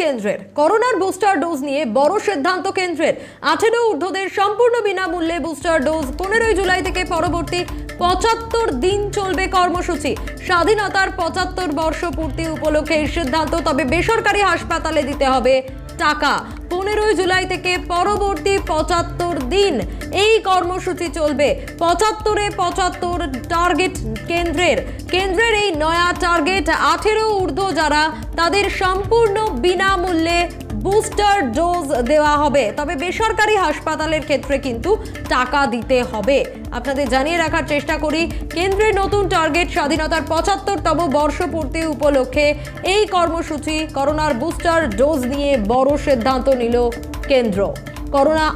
কেন্দ্রের করোনার booster dose নিয়ে বড় সিদ্ধান্ত কেন্দ্রের 18 ঊর্ধ্বদের সম্পূর্ণ বিনামূল্যে বুস্টার ডোজ 15 জুলাই থেকে পরবর্তী 75 দিন চলবে কর্মসূচি। স্বাধীনতার 75 বর্ষ পূর্তি উপলক্ষে এই সিদ্ধান্ত, তবে বেসরকারি হাসপাতালে দিতে হবে টাকা। 15 জুলাই থেকে পরবর্তী 75 দিন এই কর্মসূচি চলবে। 75 টার্গেট কেন্দ্রের এই নয়া টার্গেট 18 ঊর্ধ্ব যারা তাদের সম্পূর্ণ বিনামূল্যে বুস্টার ডোজ দেওয়া হবে, তবে বেসরকারি হাসপাতালের ক্ষেত্রে কিন্তু টাকা দিতে হবে। আপনাদের জানিয়ে রাখার চেষ্টা করি, কেন্দ্রের নতুন টার্গেট স্বাধীনতার 75তম বর্ষপূর্তি উপলক্ষে এই কর্মসূচি। করোনার বুস্টার ডোজ নিয়ে বড় সিদ্ধান্ত নিল কেন্দ্র। করোনা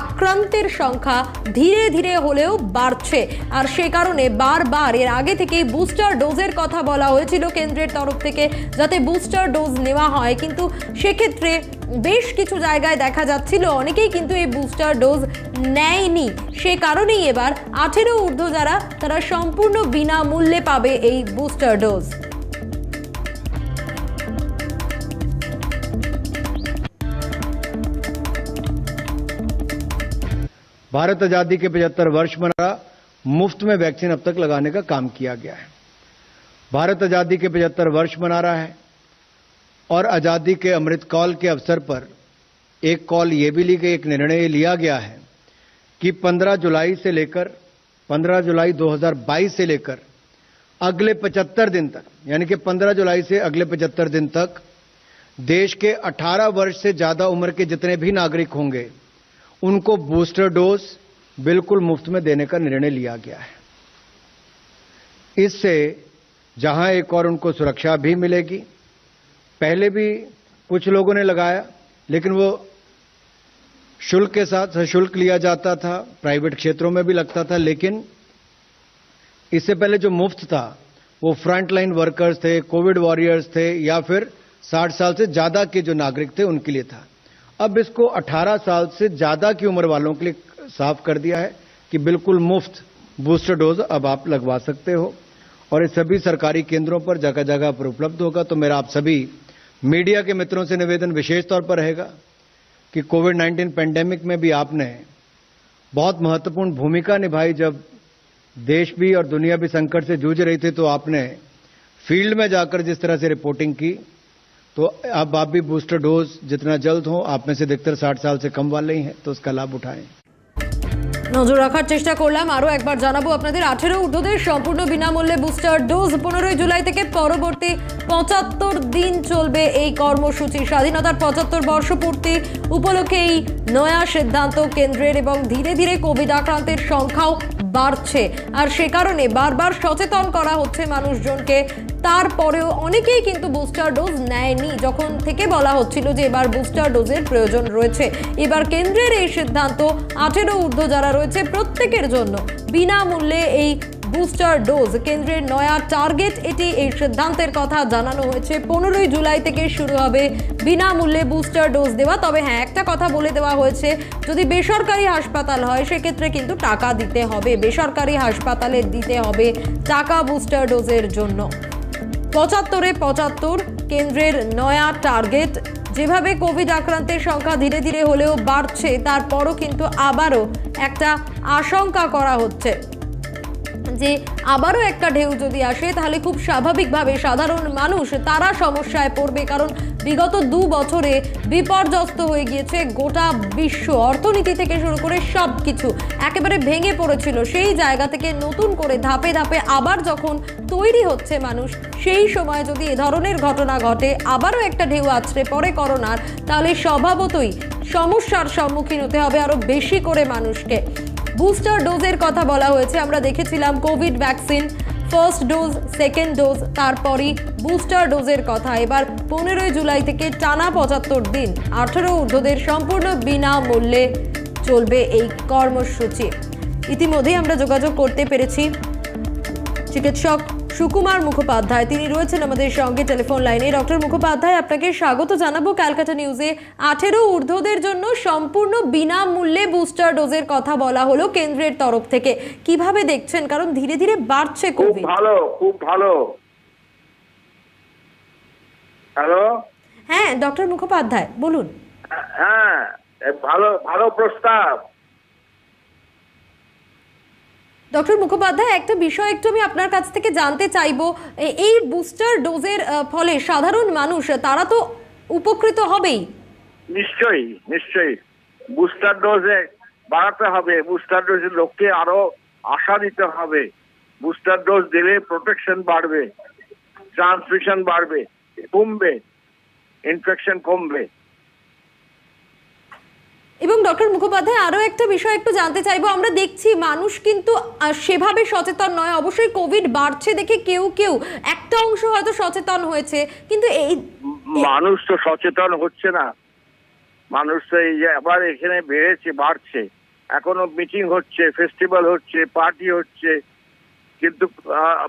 আক্রান্তের সংখ্যা ধীরে ধীরে হলেও বাড়ছে, আর সে কারণে বারবার এর আগে থেকেই বুস্টার ডোজের কথা বলা হয়েছিল কেন্দ্রের তরফ থেকে, যাতে বুস্টার ডোজ নেওয়া হয়। কিন্তু সেক্ষেত্রে বেশ কিছু জায়গায় দেখা যাচ্ছিল অনেকেই কিন্তু এই বুস্টার ডোজ নেয়নি। সে কারণেই এবার 18 ঊর্ধ্ব যারা তারা সম্পূর্ণ বিনামূল্যে পাবে এই বুস্টার ডোজ। भारत आजादी के 75 वर्ष मना, मुफ्त में वैक्सीन अब तक लगाने का काम किया गया है। भारत आजादी के 75 वर्ष मना रहा है और आजादी के अमृत काल के अवसर पर एक कॉल ये भी ली गई, एक निर्णय लिया गया है कि 15 जुलाई 2022 से लेकर अगले 75 दिन तक, यानी कि 15 जुलाई से अगले 75 दिन तक देश के 18 वर्ष से ज्यादा उम्र के जितने भी नागरिक होंगे उनको बूस्टर डोज बिल्कुल मुफ्त में देने का निर्णय लिया गया है। इससे जहां एक और उनको सुरक्षा भी मिलेगी, पहले भी कुछ लोगों ने लगाया लेकिन वो शुल्क के साथ सशुल्क लिया जाता था, प्राइवेट क्षेत्रों में भी लगता था, लेकिन इससे पहले जो मुफ्त था वो फ्रंट लाइन वर्कर्स थे, कोविड वॉरियर्स थे, या फिर 60 साल से ज्यादा के जो नागरिक थे उनके लिए था। अब इसको 18 साल से ज्यादा की उम्र वालों के लिए साफ कर दिया है कि बिल्कुल मुफ्त बूस्टर डोज अब आप लगवा सकते हो, और इस सभी सरकारी केंद्रों पर जगह जगह पर उपलब्ध होगा। तो मेरा आप सभी मीडिया के मित्रों से निवेदन विशेष तौर पर रहेगा कि कोविड-19 पेंडेमिक में भी आपने बहुत महत्वपूर्ण भूमिका निभाई। जब देश भी और दुनिया भी संकट से जूझ रही थी तो आपने फील्ड में जाकर जिस तरह से रिपोर्टिंग की, तो अब आप भी बूस्टर डोज जितना जल्द हो, आप में से अधिकतर 60 साल से कम वाले ही हैं, तो उसका लाभ उठाएं। নজর রাখার চেষ্টা করলাম। আরো একবার জানাবো আপনাদের, 18 ঊর্ধ্বদের সম্পূর্ণ বিনামূল্যে বুস্টার ডোজ 15 জুলাই থেকে পরবর্তী 75 দিন চলবে এই কর্মসূচি। স্বাধীনতার 75 বর্ষপূর্তি উপলক্ষে এই নয়া সিদ্ধান্ত কেন্দ্রের, এবং ধীরে ধীরে কোভিড আক্রান্তের সংখ্যাও বাড়ছে, আর সে কারণে বারবার সচেতন করা হচ্ছে মানুষজনকে। তারপরেও অনেকেই কিন্তু বুস্টার ডোজ নেয়নি, যখন থেকে বলা হচ্ছিল যে এবার বুস্টার ডোজের প্রয়োজন রয়েছে। এবার কেন্দ্রের এই সিদ্ধান্ত 18 ঊর্ধ্ব যারা রয়েছে প্রত্যেকের জন্য বিনামূল্যে এই বুস্টার ডোজ। কেন্দ্রের নয়া টার্গেট এটি। এই সিদ্ধান্তের কথা জানানো হয়েছে 15 জুলাই থেকে শুরু হবে বিনামূল্যে বুস্টার ডোজ দেওয়া। তবে হ্যাঁ, একটা কথা বলে দেওয়া হয়েছে, যদি বেসরকারি হাসপাতাল হয় সেক্ষেত্রে কিন্তু টাকা দিতে হবে। বেসরকারি হাসপাতালে দিতে হবে টাকা বুস্টার ডোজের জন্য। 75 কেন্দ্রের নয়া টার্গেট। যেভাবে কোভিড আক্রান্তের সংখ্যা ধীরে ধীরে হলেও বাড়ছে, তারপরও কিন্তু আবারও একটা আশঙ্কা করা হচ্ছে যে আবারও একটা ঢেউ যদি আসে তাহলে খুব স্বাভাবিকভাবে সাধারণ মানুষ তারা সমস্যায় পড়বে। কারণ বিগত 2 বছরে বিপর্যস্ত হয়ে গিয়েছে গোটা বিশ্ব, অর্থনীতি থেকে শুরু করে সব কিছু একেবারে ভেঙে পড়েছিল। সেই জায়গা থেকে নতুন করে ধাপে ধাপে আবার যখন তৈরি হচ্ছে মানুষ, সেই সময় যদি এ ধরনের ঘটনা ঘটে, আবারও একটা ঢেউ আছড়ে পড়ে করোনার, তাহলে স্বভাবতই সমস্যার সম্মুখীন হতে হবে আরো বেশি করে মানুষকে। বুস্টার ডোজের কথা বলা হয়েছে, আমরা দেখেছিলাম Covid vaccine first dose, second dose, তারপরই বুস্টার ডোজের কথা। এবার 15 জুলাই থেকে টানা 75 দিন 18 ঊর্ধ্বদের সম্পূর্ণ বিনামূল্যে চলবে এই কর্মসূচি। ইতিমধ্যেই আমরা যোগাযোগ করতে পেরেছি চিকিৎসক সুকুমার মুখোপাধ্যায়, তিনি রয়েছেন আমাদের সঙ্গে টেলিফোন লাইনে। ডক্টর মুখোপাধ্যায়, আপনাকে স্বাগত জানাবো ক্যালকাটা নিউজে। 18 ঊর্ধ্বদের জন্য সম্পূর্ণ বিনামূল্যে বুস্টার ডোজের কথা বলা হলো কেন্দ্রের তরফ থেকে, কিভাবে দেখছেন? কারণ ধীরে ধীরে বাড়ছে কোভিড। খুব ভালো। হ্যালো, হ্যাঁ ডক্টর মুখোপাধ্যায় বলুন। হ্যাঁ, ভালো ভালো প্রস্তাব। ডক্টর মুখোপাধ্যায়, একটা বিষয় একটু আমি আপনার কাছ থেকে জানতে চাইবো, এই বুস্টার ডোজের ফলে সাধারণ মানুষ তারা তো উপকৃত হবেই। নিশ্চয়ই নিশ্চয়ই বুস্টার ডোজে বাড়াতে হবে, বুস্টার ডোজে লোককে আরো আশা দিতে হবে। বুস্টার ডোজ দিলে প্রোটেকশন বাড়বে, ট্রান্সমিশন বাড়বে, কমবে, ইনফেকশন কমবে। এবং ডক্টর মুখোপাধ্যায় আরো একটা বিষয় একটু জানতে চাইবো, আমরা দেখছি মানুষ কিন্তু সেভাবে সচেতন নয়। অবশ্যই কোভিড বাড়ছে দেখে কেউ কেউ একটা অংশ হয়তো সচেতন হয়েছে, কিন্তু এই মানুষ তো সচেতন হচ্ছে না। মানুষ তো এই যে আবার এখানে বেড়েছে, বাড়ছে, এখনো মিটিং হচ্ছে, ফেস্টিভ্যাল হচ্ছে, পার্টি হচ্ছে, কিন্তু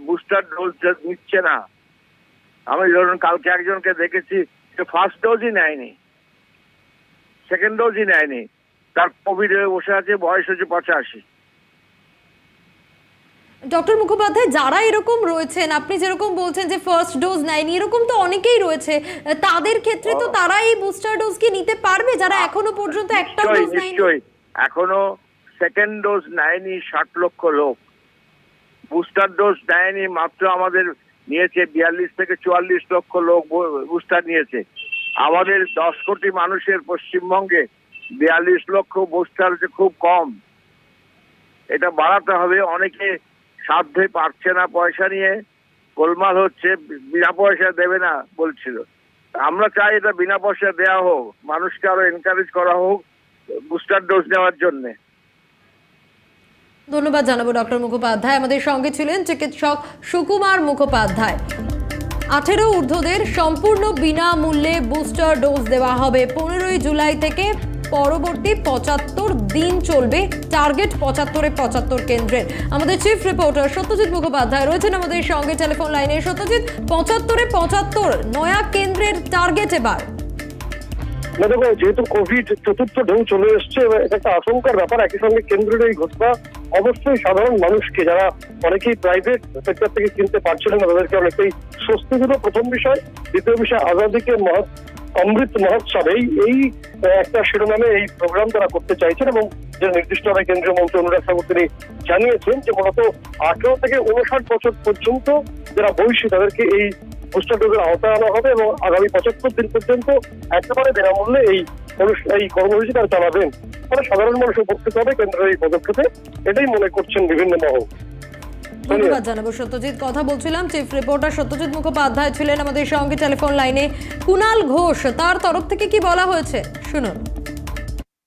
বুস্টার ডোজ নিচ্ছে না। আমি ধরুন কালকে একজনকে দেখেছি যে ফার্স্ট ডোজই নেয়নি, সেকেন্ড ডোজই নেয়নি, তার কোভিড হয়ে বসে আছে, বয়স হচ্ছে 85। ডক্টর মুখোপাধ্যায়, যারা এরকম রয়েছেন, আপনি যেরকম বলছেন যে ফার্স্ট ডোজ নেয়নি, এরকম তো অনেকেই রয়েছে, তাদের ক্ষেত্রে তো তারা এই বুস্টার ডোজ কি নিতে পারবে যারা এখনো পর্যন্ত একটা ডোজ নেয়নি? নিশ্চয়ই, এখনো সেকেন্ড ডোজ নেয়নি 60 লক্ষ লোক, বুস্টার ডোজ নেয়নি মাত্র আমাদের নিয়েছে 42 থেকে 44 লক্ষ লোক বুস্টার নিয়েছে। আমাদের 10 কোটি মানুষের পশ্চিমবঙ্গে 42 লক্ষ বুস্টার হচ্ছে খুব কম। এটা বাড়াতে হবে। অনেকে সাধ্যে পারছে না, পয়সা নিয়ে গোলমাল হচ্ছে, বিনা পয়সা দেবে না বলছিল। আমরা চাই এটা বিনা পয়সা দেওয়া হোক, মানুষকে আরো এনকারেজ করা হোক বুস্টার ডোজ নেওয়ার জন্য। ধন্যবাদ জানাবো ডক্টর মুখোপাধ্যায়। আমাদের সঙ্গে ছিলেন চিকিৎসক সুকুমার মুখোপাধ্যায়। 18 ঊর্ধ্বদের সম্পূর্ণ বিনামূল্যে বুস্টার ডোজ দেওয়া হবে 15ই জুলাই থেকে। পরবর্তী 75 দিন চলবে। টার্গেট 75 কেন্দ্রের। আমাদের চিফ রিপোর্টার সত্যজিৎ মুখোপাধ্যায় রয়েছেন আমাদের সঙ্গে টেলিফোন লাইনে। সত্যজিৎ, 75 নয়া কেন্দ্রের টার্গেট এবার। দেখো, যেহেতু কোভিড চতুর্থ ঢেউ চলে এসছে, এটা একটা আশঙ্কার ব্যাপার। একই সঙ্গে কেন্দ্রের এই ঘোষণা অবশ্যই সাধারণ মানুষকে, যারা অনেকেই প্রাইভেট সেক্টর থেকে কিনতে পারছিলেন না, তাদেরকে অনেকটাই স্বস্তি দিল, প্রথম বিষয়। দ্বিতীয় বিষয়, আজাদিকে অমৃত মহোৎসব, এই একটা শিরোনামে এই প্রোগ্রাম তারা করতে চাইছেন, এবং যে নির্দিষ্টভাবে কেন্দ্রীয় মন্ত্রী অনুরাগ ঠাকুর তিনি জানিয়েছেন যে মূলত 18 থেকে 59 বছর পর্যন্ত যারা বয়সী তাদেরকে এই বুস্টার ডোজের আওতায় আনা হবে, এবং আগামী 75 দিন পর্যন্ত একেবারে বিনামূল্যে এই কর্মসূচি তারা চালাবেন। ফলে সাধারণ মানুষ উপকৃত হবে কেন্দ্রের এই পদক্ষেপে, এটাই মনে করছেন বিভিন্ন মহল। ধন্যবাদ জানাবো সত্যজিৎ। কথা বলছিলাম, চিফ রিপোর্টার সত্যজিৎ মুখোপাধ্যায় ছিলেন আমাদের সঙ্গে টেলিফোন লাইনে। কুণাল ঘোষ, তার তরফ থেকে কি বলা হয়েছে শুনুন।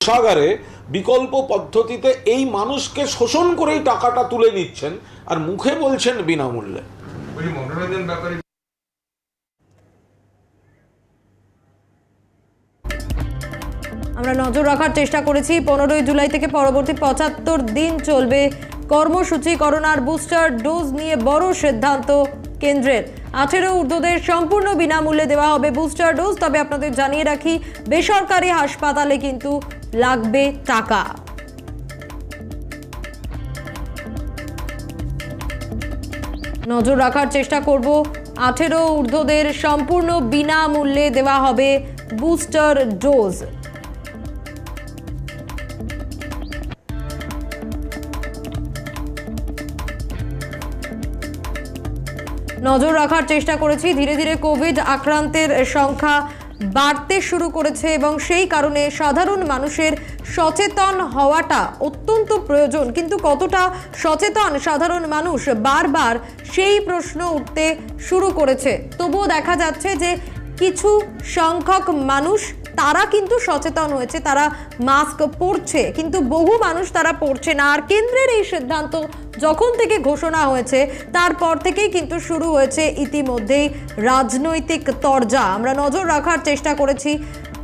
কোষাগারে বিকল্প পদ্ধতিতে এই মানুষকে শোষণ করেই টাকাটা তুলে নিচ্ছেন, আর মুখে বলছেন বিনামূল্যে। মনোরঞ্জন ব্যাপারে আমরা নজর রাখার চেষ্টা করেছি। 15ই জুলাই থেকে পরবর্তী 75 দিন চলবে কর্মসূচি। করোনার বুস্টার ডোজ নিয়ে বড় সিদ্ধান্ত কেন্দ্রের। 18 ঊর্ধ্বদের সম্পূর্ণ বিনামূল্যে দেওয়া হবে বুস্টার ডোজ। তবে আপনাদের জানিয়ে রাখি, বেসরকারি হাসপাতালে কিন্তু লাগবে টাকা। নজর রাখার চেষ্টা করব। 18 ঊর্ধ্বদের সম্পূর্ণ বিনামূল্যে দেওয়া হবে বুস্টার ডোজ। নজর রাখার চেষ্টা করেছি। ধীরে ধীরে কোভিড আক্রান্তের সংখ্যা বাড়তে শুরু করেছে, এবং সেই কারণে সাধারণ মানুষের সচেতন হওয়াটা অত্যন্ত প্রয়োজন। কিন্তু কতটা সচেতন সাধারণ মানুষ, বারবার সেই প্রশ্ন উঠতে শুরু করেছে। তবুও দেখা যাচ্ছে যে কিছু সংখ্যক মানুষ তারা কিন্তু সচেতন হয়েছে, তারা মাস্ক পরছে, কিন্তু বহু মানুষ তারা পরছে না। আর কেন্দ্রের এই সিদ্ধান্ত যখন থেকে ঘোষণা হয়েছে তারপর থেকেই কিন্তু শুরু হয়েছে ইতিমধ্যেই রাজনৈতিক তরজা। আমরা নজর রাখার চেষ্টা করেছি,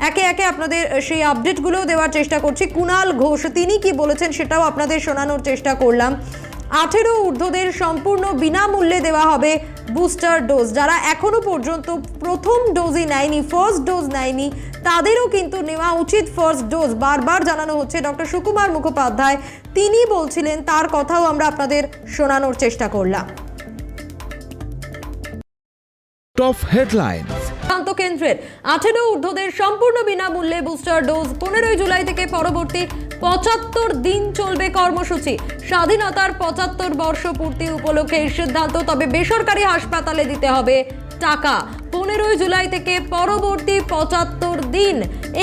একে একে আপনাদের সেই আপডেটগুলোও দেওয়ার চেষ্টা করছি। কুণাল ঘোষ তিনি কি বলেছেন সেটাও আপনাদের শোনানোর চেষ্টা করলাম। 18 ঊর্ধ্বদের সম্পূর্ণ বিনামূল্যে দেওয়া হবে বুস্টার ডোজ। যারা এখনো পর্যন্ত প্রথম ডোজই নেয়নি, ফার্স্ট ডোজ নেয়নি, তাদেরও কিন্তু নেওয়া উচিত ফার্স্ট ডোজ। বারবার জানানো হচ্ছে। ডক্টর সুকুমার মুখোপাধ্যায় তিনি বলছিলেন, তার কথাও আমরা আপনাদের শোনানোর চেষ্টা করলাম। Top headlines. কেন্দ্রের 18 ঊর্ধ্বদের সম্পূর্ণ বিনামূল্যে বুস্টার ডোজ। 15 জুলাই থেকে পরবর্তী 75 দিন চলবে কর্মসূচি। স্বাধীনতার 75 বর্ষ পূর্তি উপলক্ষে এই সিদ্ধান্ত, তবে বেসরকারি হাসপাতালে দিতে হবে টাকা। 15 জুলাই থেকে পরবর্তী 75 দিন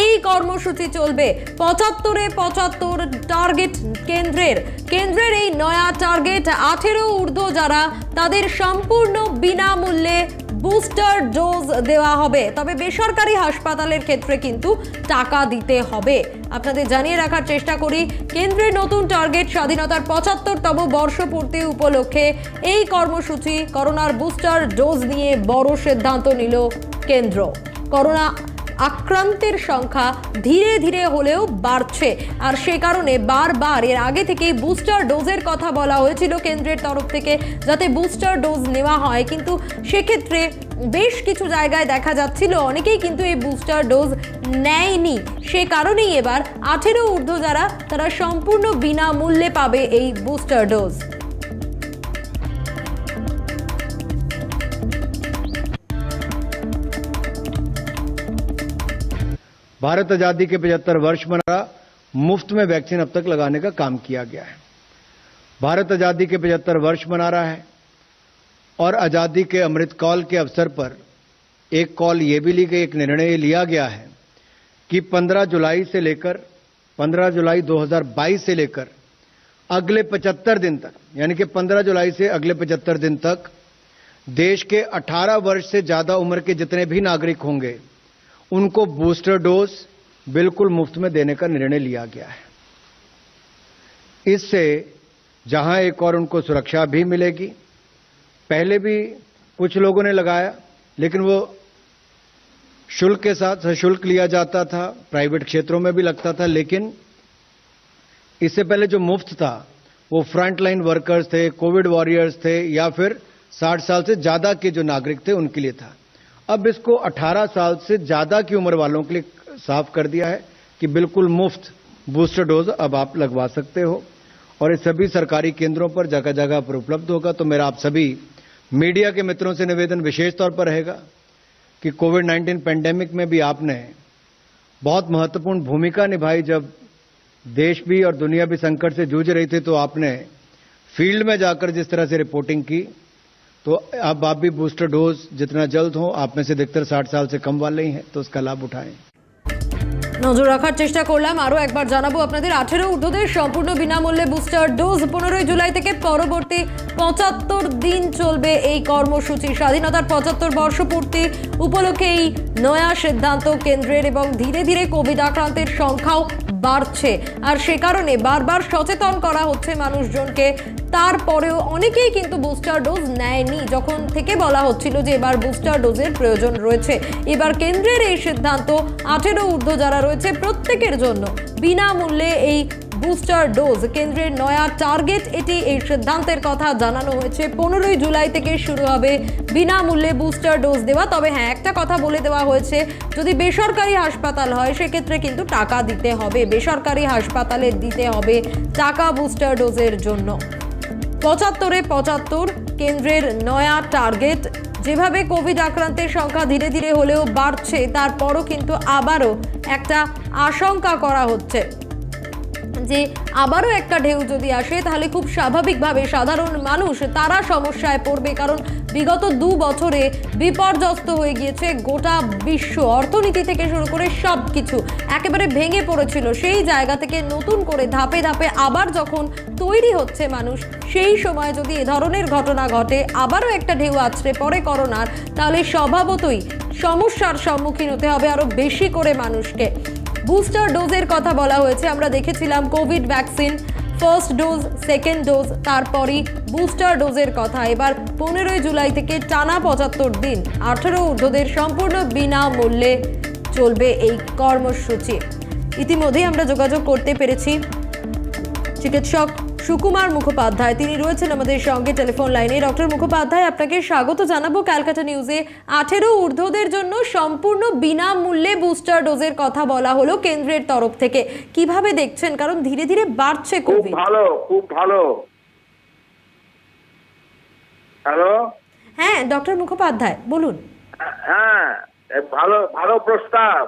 এই কর্মসূচি চলবে। 75 টার্গেট কেন্দ্রের এই নয়া টার্গেট 18 ঊর্ধ্ব যারা, তাদের সম্পূর্ণ বিনামূল্যে বুস্টার ডোজ দেওয়া হবে, তবে বেসরকারি হাসপাতালের ক্ষেত্রে কিন্তু টাকা দিতে হবে। আপনাদের জানিয়ে রাখার চেষ্টা করি, কেন্দ্রের নতুন টার্গেট স্বাধীনতার 75তম বর্ষপূর্তি উপলক্ষে এই কর্মসূচি। করোনার বুস্টার ডোজ নিয়ে বড় সিদ্ধান্ত নিল কেন্দ্র। করোনা আক্রান্তের সংখ্যা ধীরে ধীরে হলেও বাড়ছে, আর সে কারণে বারবার এর আগে থেকেই বুস্টার ডোজের কথা বলা হয়েছিল কেন্দ্রের তরফ থেকে, যাতে বুস্টার ডোজ নেওয়া হয়। কিন্তু সেক্ষেত্রে বেশ কিছু জায়গায় দেখা যাচ্ছিল অনেকেই কিন্তু এই বুস্টার ডোজ নেয়নি। সে কারণেই এবার 18 ঊর্ধ্ব যারা, তারা সম্পূর্ণ বিনামূল্যে পাবে এই বুস্টার ডোজ। भारत आजादी के 75 वर्ष मना, मुफ्त में वैक्सीन अब तक लगाने का काम किया गया है। भारत आजादी के 75 वर्ष मना रहा है और आजादी के अमृत काल के अवसर पर एक कॉल ये भी ली गई, एक निर्णय लिया गया है कि 15 जुलाई 2022 से लेकर अगले 75 दिन तक, यानी कि 15 जुलाई से अगले 75 दिन तक देश के 18 वर्ष से ज्यादा उम्र के जितने भी नागरिक होंगे उनको बूस्टर डोज बिल्कुल मुफ्त में देने का निर्णय लिया गया है। इससे जहां एक और उनको सुरक्षा भी मिलेगी, पहले भी कुछ लोगों ने लगाया लेकिन वो शुल्क के साथ सशुल्क लिया जाता था, प्राइवेट क्षेत्रों में भी लगता था, लेकिन इससे पहले जो मुफ्त था वो फ्रंट लाइन वर्कर्स थे, कोविड वॉरियर्स थे, या फिर 60 साल से ज्यादा के जो नागरिक थे उनके लिए था। अब इसको 18 साल से ज्यादा की उम्र वालों के लिए साफ कर दिया है कि बिल्कुल मुफ्त बूस्टर डोज अब आप लगवा सकते हो, और इस सभी सरकारी केंद्रों पर जगह जगह पर उपलब्ध होगा। तो मेरा आप सभी मीडिया के मित्रों से निवेदन विशेष तौर पर रहेगा कि कोविड-19 पेंडेमिक में भी आपने बहुत महत्वपूर्ण भूमिका निभाई। जब देश भी और दुनिया भी संकट से जूझ रही थी तो आपने फील्ड में जाकर जिस तरह से रिपोर्टिंग की, तो अब आप भी बूस्टर डोज जितना जल्द हो, आप में से अधिकतर 60 साल से कम वाले ही हैं, तो उसका लाभ उठाएं। নজর রাখার চেষ্টা করলাম। আরো একবার জানাবো আপনাদের, 18 ঊর্ধ্বদের সম্পূর্ণ বিনামূল্যে বুস্টার ডোজ। 15 জুলাই থেকে পরবর্তী 75 দিন চলবে এই কর্মসূচি। স্বাধীনতার 75 বর্ষপূর্তি উপলক্ষে এই নয়া সিদ্ধান্ত কেন্দ্রের, এবং ধীরে ধীরে কোভিড আক্রান্তের সংখ্যাও বাড়ছে, আর সে কারণে বারবার সচেতন করা হচ্ছে মানুষজনকে। তারপরেও অনেকেই কিন্তু বুস্টার ডোজ নেয়নি, যখন থেকে বলা হচ্ছিল যে এবার বুস্টার ডোজের প্রয়োজন রয়েছে। এবার কেন্দ্রের এই সিদ্ধান্ত 18 ঊর্ধ্ব যারা রয়েছে প্রত্যেকের জন্য বিনামূল্যে এই বুস্টার ডোজ। কেন্দ্রের নয়া টার্গেট এটি। এই সিদ্ধান্তের কথা জানানো হয়েছে 15 জুলাই থেকে শুরু হবে বিনামূল্যে বুস্টার ডোজ দেওয়া। তবে হ্যাঁ, একটা কথা বলে দেওয়া হয়েছে, যদি বেসরকারি হাসপাতাল হয় সেক্ষেত্রে কিন্তু টাকা দিতে হবে। বেসরকারি হাসপাতালে দিতে হবে টাকা বুস্টার ডোজের জন্য। 75 কেন্দ্রের নয়া টার্গেট। যেভাবে কোভিড আক্রান্তের সংখ্যা ধীরে ধীরে হলেও বাড়ছে, তারপরও কিন্তু আবারও একটা আশঙ্কা করা হচ্ছে যে আবারও একটা ঢেউ যদি আসে তাহলে খুব স্বাভাবিকভাবে সাধারণ মানুষ তারা সমস্যায় পড়বে। কারণ বিগত 2 বছরে বিপর্যস্ত হয়ে গিয়েছে গোটা বিশ্ব। অর্থনীতি থেকে শুরু করে সব কিছু একেবারে ভেঙে পড়েছিল। সেই জায়গা থেকে নতুন করে ধাপে ধাপে আবার যখন তৈরি হচ্ছে মানুষ, সেই সময় যদি এ ধরনের ঘটনা ঘটে, আবারও একটা ঢেউ আছড়ে পড়ে করোনার, তাহলে স্বভাবতই সমস্যার সম্মুখীন হতে হবে আরো বেশি করে মানুষকে। বুস্টার ডোজের কথা বলা হয়েছে। আমরা দেখেছিলাম Covid vaccine first dose, second dose, তারপরই বুস্টার ডোজের কথা। এবার 15 জুলাই থেকে টানা 75 দিন 18 ঊর্ধ্বদের সম্পূর্ণ বিনামূল্যে চলবে এই কর্মসূচি। ইতিমধ্যেই আমরা যোগাযোগ করতে পেরেছি চিকিৎসক সুকুমার মুখোপাধ্যায়, তিনি রয়েছেন আমাদের সঙ্গে টেলিফোন লাইনে। ডক্টর মুখোপাধ্যায়, আপনাকে স্বাগত জানাবো ক্যালকাটা নিউজে। 18 ঊর্ধ্বদের জন্য সম্পূর্ণ বিনামূল্যে বুস্টার ডোজের কথা বলা হলো কেন্দ্রের তরফ থেকে। কিভাবে দেখছেন, কারণ ধীরে ধীরে বাড়ছে কোভিড? খুব ভালো। হ্যালো, হ্যাঁ ডক্টর মুখোপাধ্যায় বলুন। হ্যাঁ, ভালো ভালো প্রস্তাব।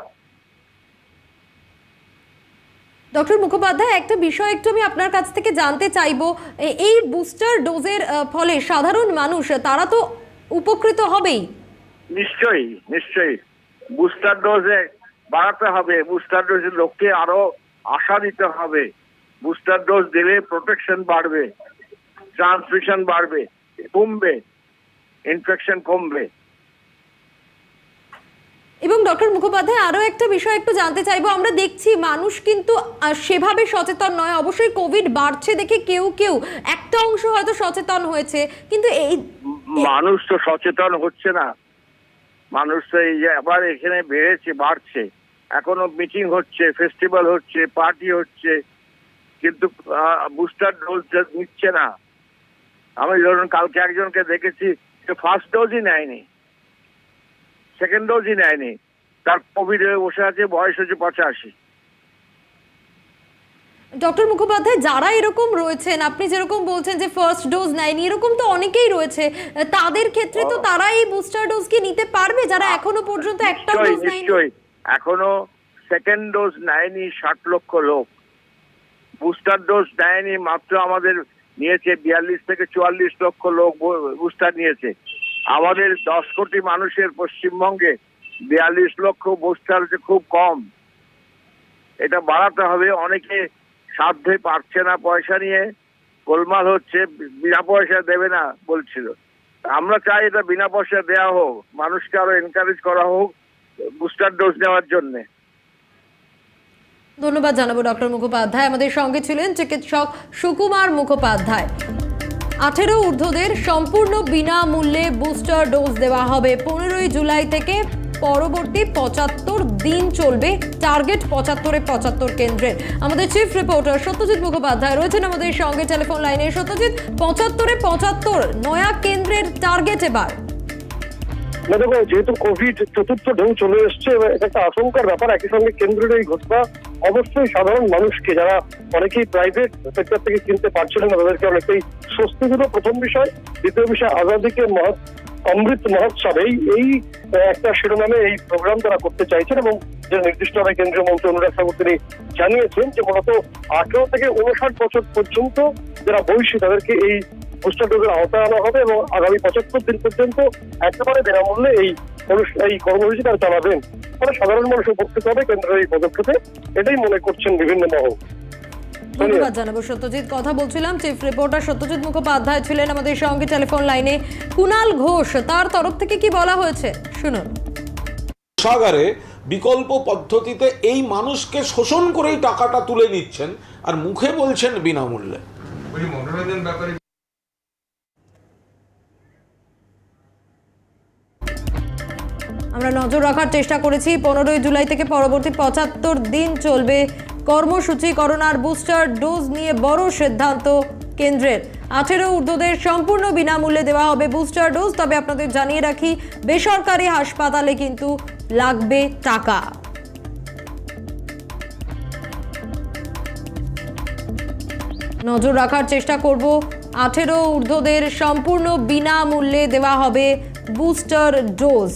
ডক্টর মুখোপাধ্যায়, একটা বিষয় একটু আমি আপনার কাছ থেকে জানতে চাইবো, এই বুস্টার ডোজের ফলে সাধারণ মানুষ তারা তো উপকৃত হবেই। নিশ্চয়ই নিশ্চয়ই বুস্টার ডোজে বাড়াতে হবে, বুস্টার ডোজের লোককে আরো আশা দিতে হবে। বুস্টার ডোজ দিলে প্রোটেকশন বাড়বে, ট্রান্সমিশন বাড়বে, কমবে, ইনফেকশন কমবে। এবং ডক্টর মুখোপাধ্যায়, আরো একটা বিষয় একটু জানতে চাইবো, আমরা দেখছি মানুষ কিন্তু সেভাবে সচেতন নয়। অবশ্যই কোভিড বাড়ছে দেখে কেউ কেউ একটা অংশ হয়তো সচেতন হয়েছে, কিন্তু এই মানুষ তো সচেতন হচ্ছে না। মানুষ তো এই যে আবার এখানে বেড়েছে, বাড়ছে, এখনো মিটিং হচ্ছে, ফেস্টিভ্যাল হচ্ছে, পার্টি হচ্ছে, কিন্তু বুস্টার ডোজ নিচ্ছে না। আমি ধরুন কালকে একজনকে দেখেছি যে ফার্স্ট ডোজই নেয়নি, সেকেন্ড ডোজই নেয়নি, তার কোভিড হয়ে বসে আছে, বয়স হচ্ছে 85। ডক্টর মুখোপাধ্যায়, যারা এরকম রয়েছেন, আপনি যেরকম বলছেন যে ফার্স্ট ডোজ নেয়নি, এরকম তো অনেকেই রয়েছে, তাদের ক্ষেত্রে তো তারা এই বুস্টার ডোজ কি নিতে পারবে যারা এখনো পর্যন্ত একটা ডোজ নেয়নি? নিশ্চয়ই, এখনো সেকেন্ড ডোজ নেয়নি 60 লক্ষ লোক, বুস্টার ডোজ নেয়নি মাত্র আমাদের নিয়েছে 42 থেকে 44 লক্ষ লোক বুস্টার নিয়েছে। আমাদের 10 কোটি মানুষের পশ্চিমবঙ্গে 42 লক্ষ বুস্টার হচ্ছে খুব কম। এটা বাড়াতে হবে। অনেকে সাধ্যে পারছে না, পয়সা নিয়ে গোলমাল হচ্ছে, বিনা পয়সা দেবে না বলছিল। আমরা চাই এটা বিনা পয়সা দেওয়া হোক, মানুষকে আরো এনকারেজ করা হোক বুস্টার ডোজ নেওয়ার জন্যে। ধন্যবাদ জানাবো ডক্টর মুখোপাধ্যায়। আমাদের সঙ্গে ছিলেন চিকিৎসক সুকুমার মুখোপাধ্যায়। 18 ঊর্ধ্বদের সম্পূর্ণ বিনামূল্যে বুস্টার ডোজ দেওয়া হবে 15ই জুলাই থেকে। পরবর্তী 75 দিন চলবে, টার্গেট 75-এ 75 কেন্দ্রের। আমাদের চিফ রিপোর্টার সত্যজিৎ মুখোপাধ্যায় রয়েছেন আমাদের সঙ্গে টেলিফোন লাইনে। সত্যজিৎ, 75-এ 75 নয়া কেন্দ্রের টার্গেট এবার। দেখো, যেহেতু কোভিড চতুর্থ ঢেউ চলে এসছে, এটা একটা আশঙ্কার ব্যাপার। একই সঙ্গে কেন্দ্রের এই ঘোষণা অবশ্যই সাধারণ মানুষকে, যারা অনেকেই প্রাইভেট সেক্টর থেকে কিনতে পারছিলেন না, তাদেরকে অনেকটাই স্বস্তি দিল, প্রথম বিষয়। দ্বিতীয় বিষয়, আজাদিকে অমৃত মহোৎসব, এই একটা শিরোনামে এই প্রোগ্রাম তারা করতে চাইছেন, এবং যে নির্দিষ্টভাবে কেন্দ্রীয় মন্ত্রী অনুরাগ ঠাকুর তিনি জানিয়েছেন যে মূলত 18 থেকে 59 বছর পর্যন্ত যারা বয়সী তাদেরকে এই বুস্টার ডোজের আওতায় আনা হবে, এবং আগামী 75 দিন পর্যন্ত একেবারে বিনামূল্যে এই কর্মসূচি তারা চালাবেন। ফলে সাধারণ মানুষ উপকৃত হবে কেন্দ্রের এই পদক্ষেপে, এটাই মনে করছেন বিভিন্ন মহল। ধন্যবাদ জানাবো সত্যজিৎ। কথা বলছিলাম, চিফ রিপোর্টার সত্যজিৎ মুখোপাধ্যায় ছিলেন আমাদের সঙ্গে টেলিফোন লাইনে। কুণাল ঘোষ, তার তরফ থেকে কি বলা হয়েছে শুনুন। কোষাগারে বিকল্প পদ্ধতিতে এই মানুষকে শোষণ করেই টাকাটা তুলে নিচ্ছেন, আর মুখে বলছেন বিনামূল্যে। বলি মনোরঞ্জন ব্যাপারে আমরা নজর রাখার চেষ্টা করেছি। 15ই জুলাই থেকে পরবর্তী 75 দিন চলবে কর্মসূচি। করোনার বুস্টার ডোজ নিয়ে বড় সিদ্ধান্ত কেন্দ্রের। 18 ঊর্ধ্বদের সম্পূর্ণ বিনামূল্যে দেওয়া হবে বুস্টার ডোজ। তবে আপনাদের জানিয়ে রাখি, বেসরকারি হাসপাতালে কিন্তু লাগবে টাকা। নজর রাখার চেষ্টা করব। 18 ঊর্ধ্বদের সম্পূর্ণ বিনামূল্যে দেওয়া হবে বুস্টার ডোজ।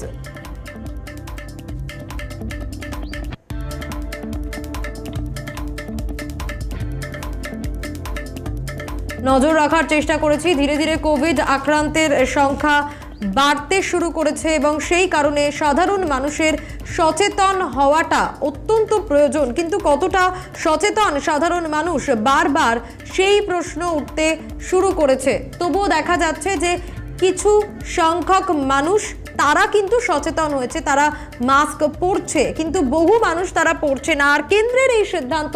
নজর রাখার চেষ্টা করেছি, ধীরে ধীরে কোভিড আক্রান্তের সংখ্যা বাড়তে শুরু করেছে, এবং সেই কারণে সাধারণ মানুষের সচেতন হওয়াটা অত্যন্ত প্রয়োজন। কিন্তু কতটা সচেতন সাধারণ মানুষ, বারবার সেই প্রশ্ন উঠতে শুরু করেছে। তবুও দেখা যাচ্ছে যে কিছু সংখ্যক মানুষ তারা কিন্তু সচেতন হয়েছে, তারা মাস্ক পরছে, কিন্তু বহু মানুষ তারা পরছে না। আর কেন্দ্রের এই সিদ্ধান্ত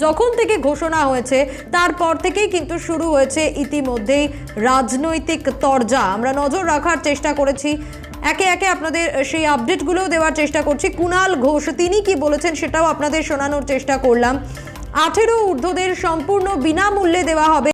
যখন থেকে ঘোষণা হয়েছে তারপর থেকেই কিন্তু শুরু হয়েছে ইতিমধ্যেই রাজনৈতিক তরজা। আমরা নজর রাখার চেষ্টা করেছি, একে একে আপনাদের সেই আপডেটগুলোও দেওয়ার চেষ্টা করছি। কুণাল ঘোষ তিনি কি বলেছেন সেটাও আপনাদের শোনানোর চেষ্টা করলাম। 18 ঊর্ধ্বদের সম্পূর্ণ বিনামূল্যে দেওয়া হবে